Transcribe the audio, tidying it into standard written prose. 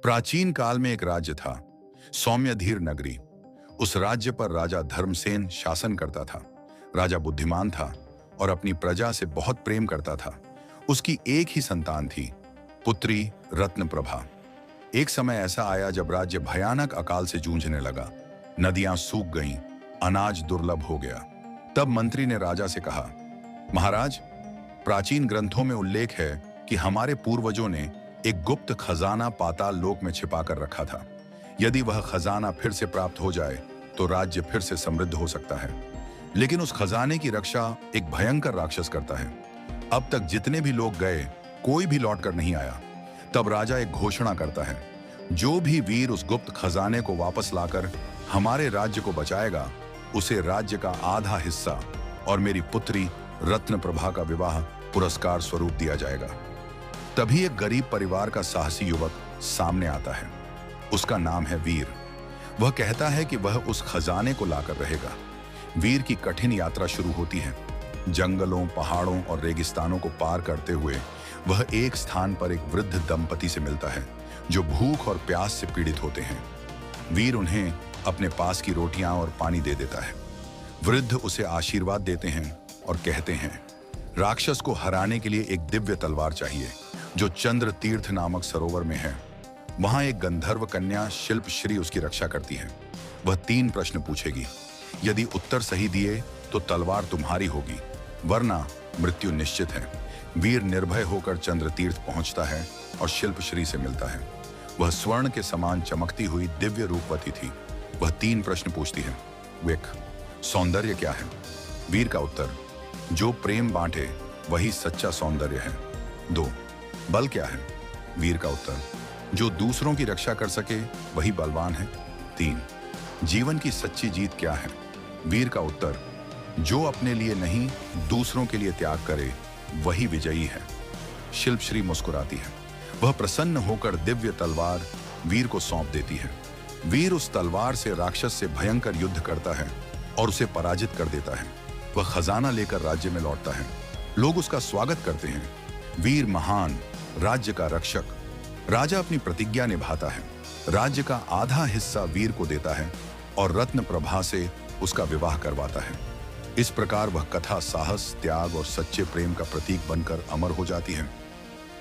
प्राचीन काल में एक राज्य था, सौम्यधीर नगरी। उस राज्य पर राजा धर्मसेन शासन करता था। राजा बुद्धिमान था और अपनी प्रजा से बहुत प्रेम करता था। उसकी एक ही संतान थी, पुत्री रत्नप्रभा। एक समय ऐसा आया जब राज्य भयानक अकाल से जूझने लगा। नदियां सूख गईं, अनाज दुर्लभ हो गया। तब मंत्री ने राजा से कहा, महाराज, प्राचीन ग्रंथों में उल्लेख है कि हमारे पूर्वजों ने एक गुप्त खजाना पाताल लोक में छिपा कर रखा था। यदि वह खजाना फिर से प्राप्त हो जाए तो राज्य फिर से समृद्ध हो सकता है। लेकिन उस खजाने की रक्षा एक भयंकर राक्षस करता है। अब तक जितने भी लोग गए, कोई भी लौटकर नहीं आया। तब राजा एक घोषणा करता है, जो भी वीर उस गुप्त खजाने को वापस लाकर हमारे राज्य को बचाएगा, उसे राज्य का आधा हिस्सा और मेरी पुत्री रत्नप्रभा का विवाह पुरस्कार स्वरूप दिया जाएगा। तभी एक गरीब परिवार का साहसी युवक सामने आता है। उसका नाम है वीर। वह कहता है कि वह उस खजाने को लाकर रहेगा। वीर की कठिन यात्रा शुरू होती है। जंगलों, पहाड़ों और रेगिस्तानों को पार करते हुए वह एक स्थान पर एक वृद्ध दंपति से मिलता है, जो भूख और प्यास से पीड़ित होते हैं। वीर उन्हें अपने पास की रोटियां और पानी दे देता है। वृद्ध उसे आशीर्वाद देते हैं और कहते हैं, राक्षस को हराने के लिए एक दिव्य तलवार चाहिए, जो चंद्र तीर्थ नामक सरोवर में है। वहां एक गंधर्व कन्या शिल्पश्री उसकी रक्षा करती है। वह 3 प्रश्न पूछेगी। यदि उत्तर सही दिए तो तलवार तुम्हारी होगी, वरना मृत्यु निश्चित है। वीर निर्भय होकर चंद्र तीर्थ पहुंचता है और शिल्पश्री से मिलता है। वह स्वर्ण के समान चमकती हुई दिव्य रूपवती थी। वह 3 प्रश्न पूछती है। 1. सौंदर्य क्या है? वीर का उत्तर, जो प्रेम बांटे वही सच्चा सौंदर्य है। 2. बल क्या है? वीर का उत्तर, जो दूसरों की रक्षा कर सके वही बलवान है। 3. जीवन की सच्ची जीत क्या है? वीर का उत्तर, जो अपने लिए नहीं दूसरों के लिए त्याग करे वही विजयी है। शिल्पश्री मुस्कुराती है। वह प्रसन्न होकर दिव्य तलवार वीर को सौंप देती है। वीर उस तलवार से राक्षस से भयंकर युद्ध करता है और उसे पराजित कर देता है। वह खजाना लेकर राज्य में लौटता है। लोग उसका स्वागत करते हैं। वीर महान, राज्य का रक्षक। राजा अपनी प्रतिज्ञा निभाता है। राज्य का आधा हिस्सा वीर को देता है और रत्नप्रभा से उसका विवाह करवाता है। इस प्रकार वह कथा साहस, त्याग और सच्चे प्रेम का प्रतीक बनकर अमर हो जाती है।